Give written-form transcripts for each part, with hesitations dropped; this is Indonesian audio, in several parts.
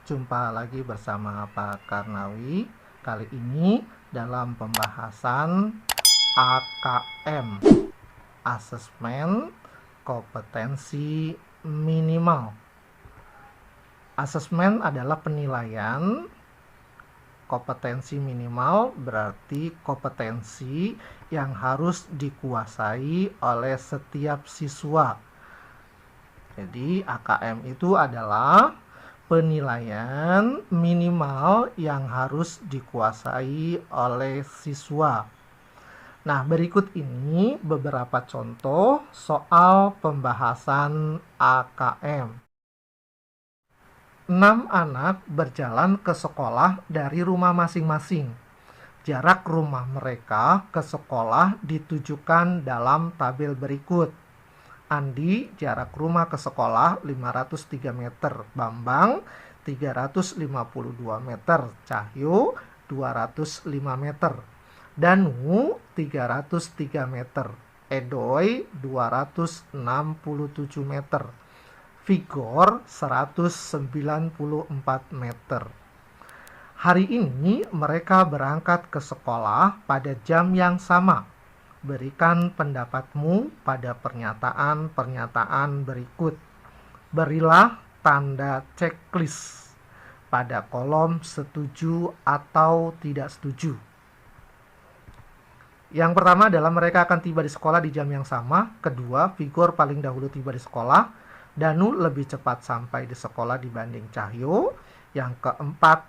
Jumpa lagi bersama Pak Karnawi. Kali ini dalam pembahasan AKM, Asesmen Kompetensi Minimal. Asesmen adalah penilaian, kompetensi minimal berarti kompetensi yang harus dikuasai oleh setiap siswa. Jadi AKM itu adalah penilaian minimal yang harus dikuasai oleh siswa. Nah, berikut ini beberapa contoh soal pembahasan AKM. 6 anak berjalan ke sekolah dari rumah masing-masing. Jarak rumah mereka ke sekolah ditujukan dalam tabel berikut. Andi jarak rumah ke sekolah 503 meter, Bambang 352 meter, Cahyo 205 meter, Danu 303 meter, Edoy 267 meter, Vigor 194 meter. Hari ini mereka berangkat ke sekolah pada jam yang sama. Berikan pendapatmu pada pernyataan-pernyataan berikut. Berilah tanda checklist pada kolom setuju atau tidak setuju. Yang pertama adalah mereka akan tiba di sekolah di jam yang sama. Kedua, Vigor paling dahulu tiba di sekolah. Danu lebih cepat sampai di sekolah dibanding Cahyo. Yang keempat,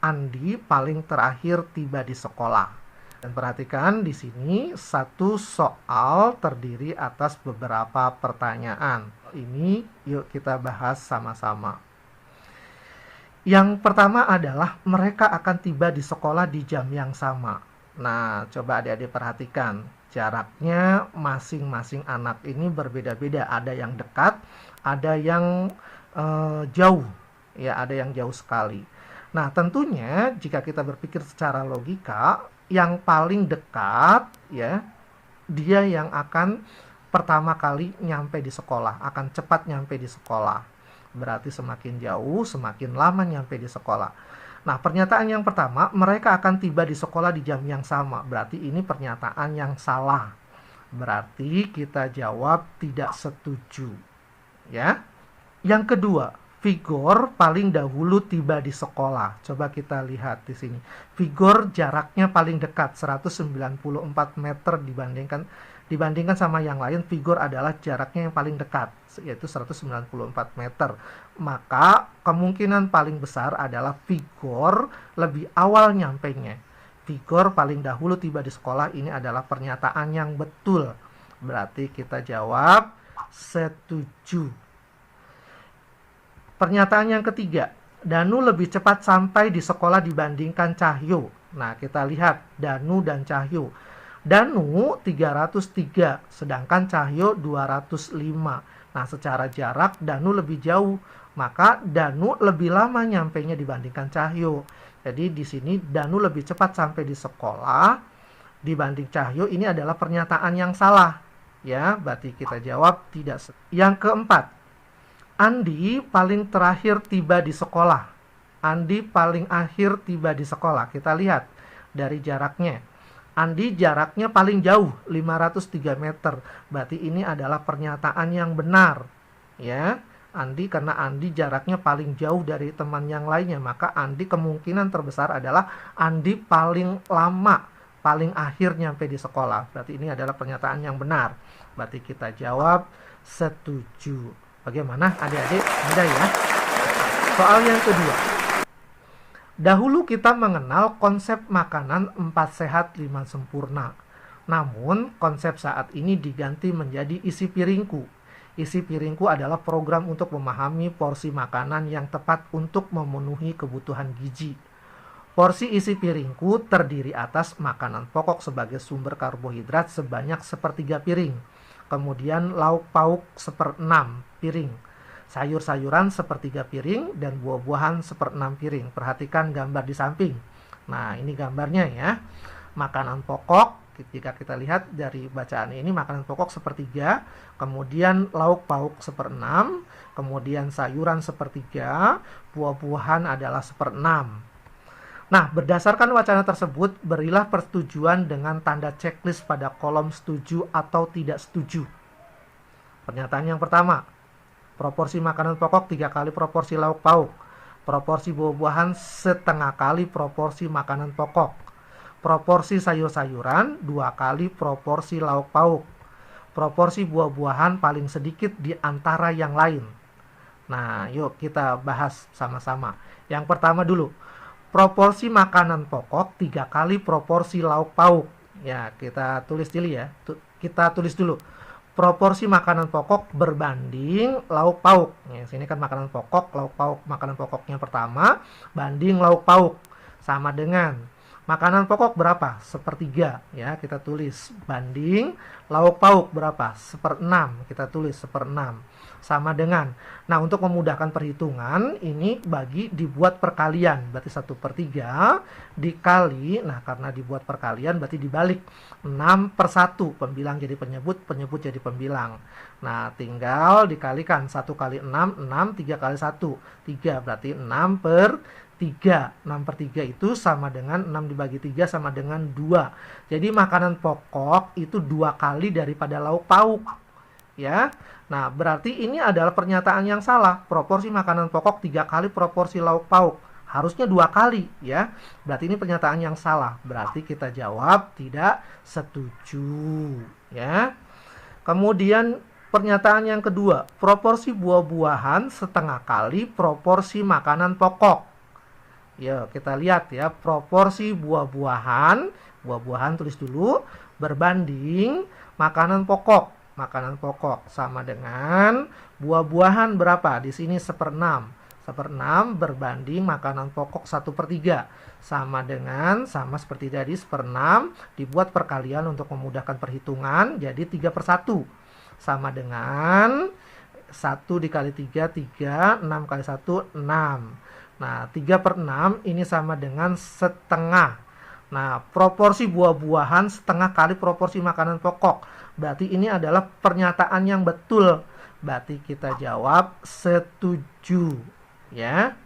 Andi paling terakhir tiba di sekolah. Dan perhatikan di sini satu soal terdiri atas beberapa pertanyaan. Ini yuk kita bahas sama-sama. Yang pertama adalah mereka akan tiba di sekolah di jam yang sama. Nah, coba adik-adik perhatikan. Jaraknya masing-masing anak ini berbeda-beda. Ada yang dekat, ada yang jauh. Ya, ada yang jauh sekali. Nah, tentunya jika kita berpikir secara logika, yang paling dekat ya dia yang akan pertama kali nyampe di sekolah, akan cepat nyampe di sekolah. Berarti semakin jauh semakin lama nyampe di sekolah. Nah, pernyataan yang pertama, mereka akan tiba di sekolah di jam yang sama. Berarti ini pernyataan yang salah. Berarti kita jawab tidak setuju. Ya. Yang kedua, Vigor paling dahulu tiba di sekolah. Coba kita lihat di sini. Vigor jaraknya paling dekat 194 meter dibandingkan sama yang lain. Vigor adalah jaraknya yang paling dekat, yaitu 194 meter. Maka kemungkinan paling besar adalah Vigor lebih awal nyampenya. Vigor paling dahulu tiba di sekolah, ini adalah pernyataan yang betul. Berarti kita jawab setuju. Pernyataan yang ketiga, Danu lebih cepat sampai di sekolah dibandingkan Cahyo. Nah, kita lihat Danu dan Cahyo. Danu 303, sedangkan Cahyo 205. Nah, secara jarak Danu lebih jauh, maka Danu lebih lama nyampainya dibandingkan Cahyo. Jadi di sini Danu lebih cepat sampai di sekolah dibanding Cahyo. Ini adalah pernyataan yang salah. Ya, berarti kita jawab tidak. Yang keempat, Andi paling terakhir tiba di sekolah. Andi paling akhir tiba di sekolah. Kita lihat dari jaraknya. Andi jaraknya paling jauh, 503 meter. Berarti ini adalah pernyataan yang benar. Ya, Andi karena Andi jaraknya paling jauh dari teman yang lainnya, maka Andi kemungkinan terbesar adalah Andi paling lama, paling akhir nyampe di sekolah. Berarti ini adalah pernyataan yang benar. Berarti kita jawab setuju. Bagaimana adik-adik? Mudah ya? Soal yang kedua. Dahulu kita mengenal konsep makanan 4 sehat 5 sempurna. Namun konsep saat ini diganti menjadi isi piringku. Isi piringku adalah program untuk memahami porsi makanan yang tepat untuk memenuhi kebutuhan gizi. Porsi isi piringku terdiri atas makanan pokok sebagai sumber karbohidrat sebanyak 1/3 piring. Kemudian lauk pauk 1/6 piring, sayur-sayuran 1/3 piring, dan buah-buahan 1/6 piring. Perhatikan gambar di samping. Nah, ini gambarnya ya. Makanan pokok, jika kita lihat dari bacaan ini, makanan pokok 1/3, kemudian lauk pauk 1/6, kemudian sayuran sepertiga, buah-buahan adalah 1/6. Nah, berdasarkan wacana tersebut, berilah persetujuan dengan tanda checklist pada kolom setuju atau tidak setuju. Pernyataan yang pertama, proporsi makanan pokok 3 kali proporsi lauk pauk. Proporsi buah-buahan setengah kali proporsi makanan pokok. Proporsi sayur-sayuran 2 kali proporsi lauk pauk. Proporsi buah-buahan paling sedikit di antara yang lain. Nah, yuk kita bahas sama-sama. Yang pertama dulu, proporsi makanan pokok 3 kali proporsi lauk pauk. Ya, kita tulis dulu ya. Kita tulis dulu. Proporsi makanan pokok berbanding lauk pauk. Ya, sini kan makanan pokok, lauk pauk. Makanan pokoknya pertama banding lauk pauk. Sama dengan makanan pokok berapa? 1/3. Ya, kita tulis banding lauk pauk berapa? 1/6. Kita tulis 1/6. Sama dengan, nah untuk memudahkan perhitungan ini dibuat perkalian, berarti 1/3 dikali, nah karena dibuat perkalian berarti dibalik 6/1, pembilang jadi penyebut, penyebut jadi pembilang. Nah tinggal dikalikan 1 kali 6, 6, 3 kali 1, 3, berarti 6/3. 6/3 itu sama dengan 6 dibagi 3 sama dengan 2. Jadi makanan pokok itu 2 kali daripada lauk pauk. Ya, nah berarti ini adalah pernyataan yang salah. Proporsi makanan pokok 3 kali proporsi lauk pauk, harusnya 2 kali ya. Berarti ini pernyataan yang salah. Berarti kita jawab tidak setuju ya. Kemudian pernyataan yang kedua, proporsi buah-buahan setengah kali proporsi makanan pokok. Ya, kita lihat ya, proporsi buah-buahan tulis dulu, berbanding makanan pokok. Makanan pokok sama dengan buah-buahan berapa? Di sini 1/6. 1/6 berbanding makanan pokok 1/3. Sama dengan, sama seperti tadi 1/6 dibuat perkalian untuk memudahkan perhitungan. Jadi 3/1. Sama dengan 1 dikali 3, 3. 6 kali 1, 6. Nah 3/6 ini sama dengan setengah. Nah proporsi buah-buahan setengah kali proporsi makanan pokok. Berarti ini adalah pernyataan yang betul. Berarti kita jawab setuju ya.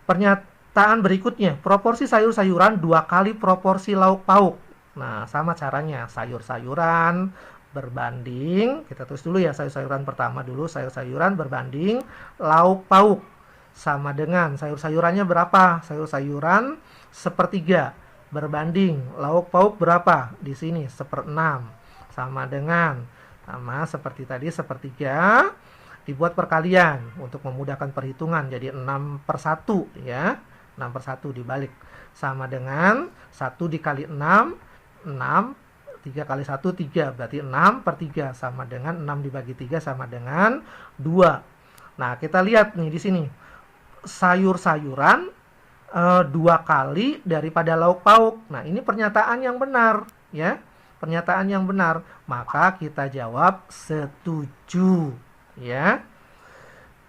Pernyataan berikutnya, proporsi sayur-sayuran 2 kali proporsi lauk pauk. Nah sama caranya, sayur-sayuran berbanding, kita tulis dulu ya, sayur-sayuran pertama dulu, sayur-sayuran berbanding lauk pauk. Sama dengan sayur-sayurannya berapa? Sayur-sayuran 1/3 berbanding lauk pauk berapa? Di sini 1/6. Sama dengan, sama seperti tadi 1/3 dibuat perkalian untuk memudahkan perhitungan jadi 6/1 ya. 6/1 dibalik sama dengan 1 dikali 6, 6, 3 kali 1, 3, berarti 6/3 sama dengan 6 dibagi 3 sama dengan 2. Nah kita lihat nih di sini, sayur-sayuran 2 kali daripada lauk pauk. Nah ini pernyataan yang benar ya. Pernyataan yang benar, maka kita jawab setuju ya.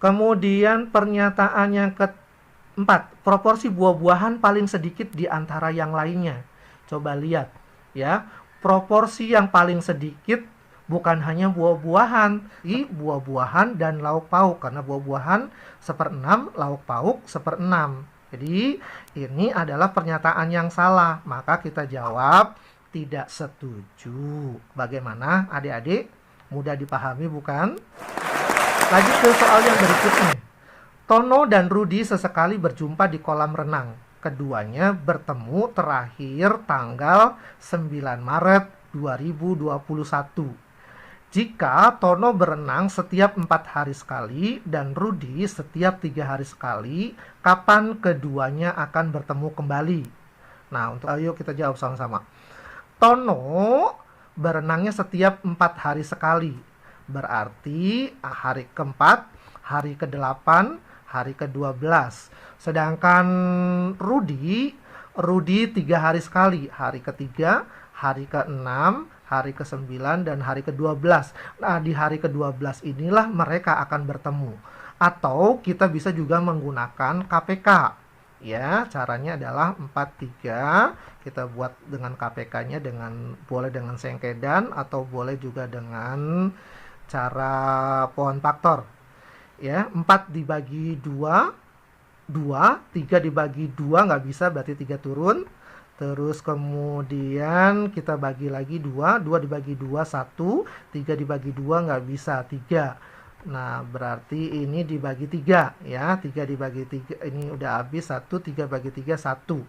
Kemudian pernyataan yang keempat, proporsi buah-buahan paling sedikit di antara yang lainnya. Coba lihat ya, proporsi yang paling sedikit bukan hanya buah-buahan, buah-buahan dan lauk pauk, karena buah-buahan 1/6, lauk pauk 1/6. Jadi ini adalah pernyataan yang salah, maka kita jawab tidak setuju. Bagaimana adik-adik? Mudah dipahami bukan? Lanjut ke soal yang berikutnya. Tono dan Rudi sesekali berjumpa di kolam renang. Keduanya bertemu terakhir tanggal 9 Maret 2021. Jika Tono berenang setiap 4 hari sekali dan Rudi setiap 3 hari sekali, kapan keduanya akan bertemu kembali? Nah, ayo kita jawab sama-sama. Tono berenangnya setiap 4 hari sekali. Berarti hari ke-4, hari ke-8, hari ke-12. Sedangkan Rudi 3 hari sekali. Hari ke-3, hari ke-6, hari ke-9, dan hari ke-12. Nah, di hari ke-12 inilah mereka akan bertemu. Atau kita bisa juga menggunakan KPK. Ya, caranya adalah 43. Kita buat dengan KPK-nya boleh dengan sengkedan atau boleh juga dengan cara pohon faktor. ya, 4 dibagi 2, 2, 3 dibagi 2 nggak bisa, berarti 3 turun. Terus kemudian kita bagi lagi 2, 2 dibagi 2, 1, 3 dibagi 2 nggak bisa, 3. Nah, berarti ini dibagi 3, ya, 3 dibagi 3, ini udah habis, 1, 3 bagi 3, 1.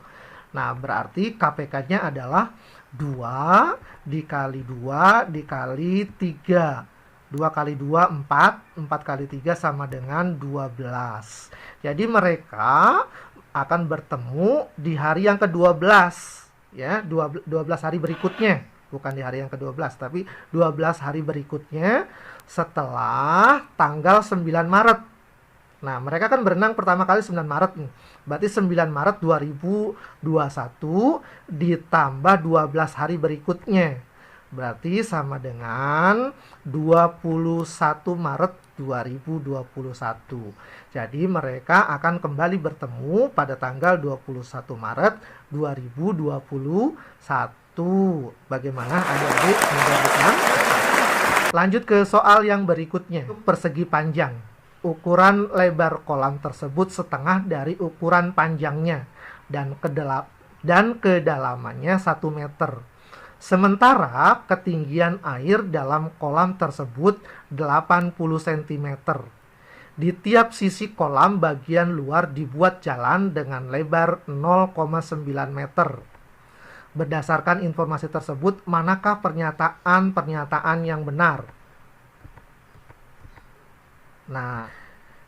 Nah, berarti KPK-nya adalah 2 dikali 2 dikali 3. 2 kali 2, 4. 4 kali 3 sama dengan 12. Jadi mereka akan bertemu di hari yang ke-12. Ya, 12 hari berikutnya. Bukan di hari yang ke-12, tapi 12 hari berikutnya setelah tanggal 9 Maret. Nah, mereka kan berenang pertama kali 9 Maret nih. Berarti 9 Maret 2021 ditambah 12 hari berikutnya. Berarti sama dengan 21 Maret 2021. Jadi mereka akan kembali bertemu pada tanggal 21 Maret 2021. Bagaimana adik-adik menjawabnya? Lanjut ke soal yang berikutnya. Persegi panjang. Ukuran lebar kolam tersebut setengah dari ukuran panjangnya dan kedalamannya 1 meter. Sementara ketinggian air dalam kolam tersebut 80 cm. Di tiap sisi kolam bagian luar dibuat jalan dengan lebar 0,9 meter. Berdasarkan informasi tersebut, manakah pernyataan yang benar? Nah,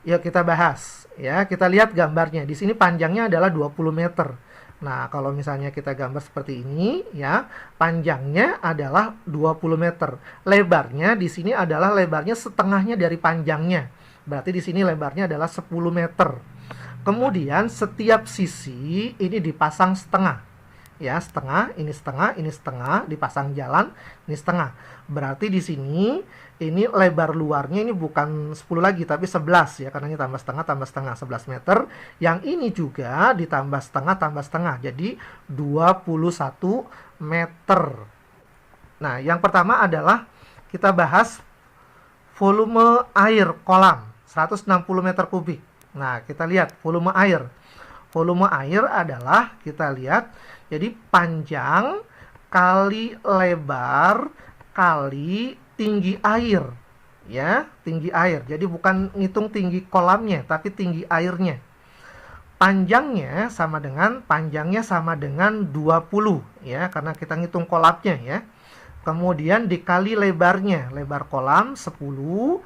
yuk kita bahas ya. Kita lihat gambarnya. Di sini panjangnya adalah 20 meter. Nah, kalau misalnya kita gambar seperti ini ya, panjangnya adalah 20 meter. Lebarnya di sini adalah lebarnya setengahnya dari panjangnya. Berarti di sini lebarnya adalah 10 meter. Kemudian setiap sisi ini dipasang setengah. Ya, setengah, ini dipasang jalan, ini setengah. Berarti di sini ini lebar luarnya ini bukan 10 lagi tapi 11 ya, karena ini tambah setengah 11 meter. Yang ini juga ditambah setengah. Jadi 21 meter. Nah, yang pertama adalah kita bahas volume air kolam 160 meter kubik. Nah, kita lihat volume air. Volume air adalah, kita lihat, jadi panjang kali lebar kali tinggi air. Ya, tinggi air. Jadi bukan ngitung tinggi kolamnya, tapi tinggi airnya. Panjangnya sama dengan 20 ya, karena kita ngitung kolamnya ya. Kemudian dikali lebarnya, lebar kolam 10,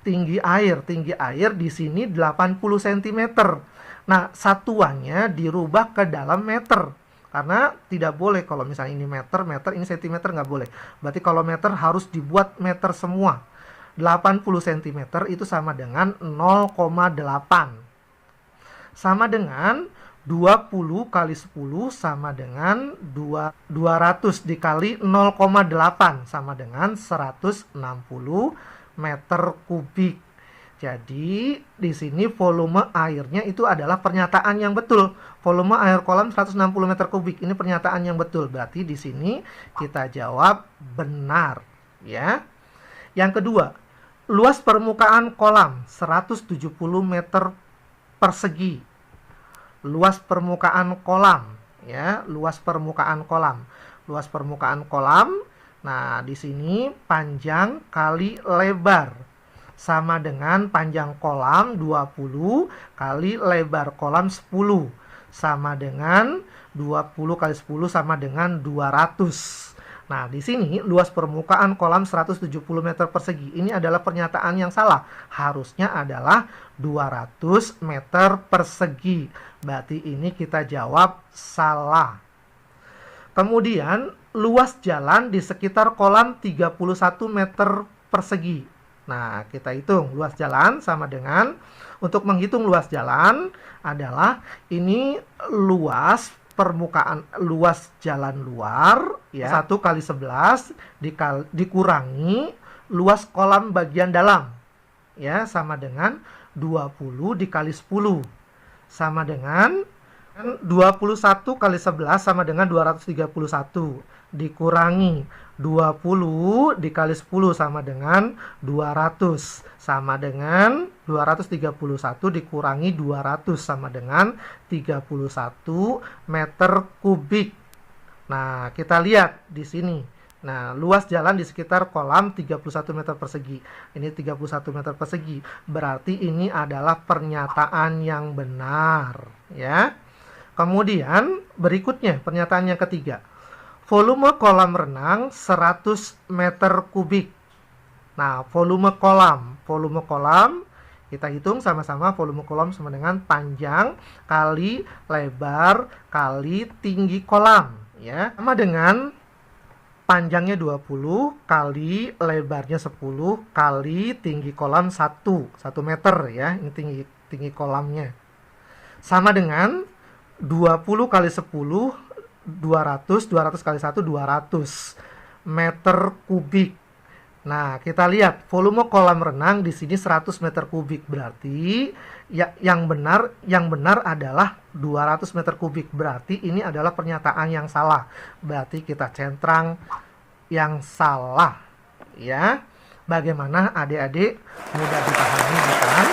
tinggi air di sini 80 cm. Nah, satuannya dirubah ke dalam meter. Karena tidak boleh kalau misalnya ini meter, ini sentimeter nggak boleh. Berarti kalau meter harus dibuat meter semua. 80 cm itu sama dengan 0,8. Sama dengan 20 kali 10 sama dengan 200 dikali 0,8 sama dengan 160 meter kubik. Jadi di sini volume airnya itu adalah pernyataan yang betul. Volume air kolam 160 meter kubik. Ini pernyataan yang betul. Berarti di sini kita jawab benar, ya. Yang kedua, luas permukaan kolam 170 meter persegi. Luas permukaan kolam, ya, luas permukaan kolam. Luas permukaan kolam. Nah, di sini panjang kali lebar sama dengan panjang kolam 20 kali lebar kolam 10 sama dengan 20 kali 10 sama dengan 200. Nah, di sini luas permukaan kolam 170 meter persegi. Ini adalah pernyataan yang salah. Harusnya adalah 200 meter persegi. Berarti ini kita jawab salah. Kemudian, luas jalan di sekitar kolam 31 meter persegi. Nah, kita hitung luas jalan sama dengan, untuk menghitung luas jalan adalah ini luas permukaan, luas jalan luar ya, 1 kali 11 dikurangi luas kolam bagian dalam ya, sama dengan 20 dikali 10 sama dengan 21 kali 11 sama dengan 231. Dikurangi 20 dikali 10 sama dengan 200. Sama dengan 231 dikurangi 200 sama dengan 31 meter kubik. Nah, kita lihat di sini. Nah, luas jalan di sekitar kolam 31 meter persegi. Ini 31 meter persegi. Berarti ini adalah pernyataan yang benar, ya. Kemudian berikutnya pernyataan yang ketiga. Volume kolam renang 100 meter kubik. Nah, volume kolam kita hitung sama-sama. Volume kolam sama dengan panjang kali lebar kali tinggi kolam, ya. Sama dengan panjangnya 20 kali lebarnya 10 kali tinggi kolam 1 meter, ya. Ini tinggi kolamnya. Sama dengan 20 kali 10, 200 kali 1, 200 meter kubik. Nah, kita lihat volume kolam renang di sini 100 meter kubik. Berarti ya, yang benar adalah 200 meter kubik. Berarti ini adalah pernyataan yang salah. Berarti kita centang yang salah, ya. Bagaimana adik-adik, mudah dipahami bukan?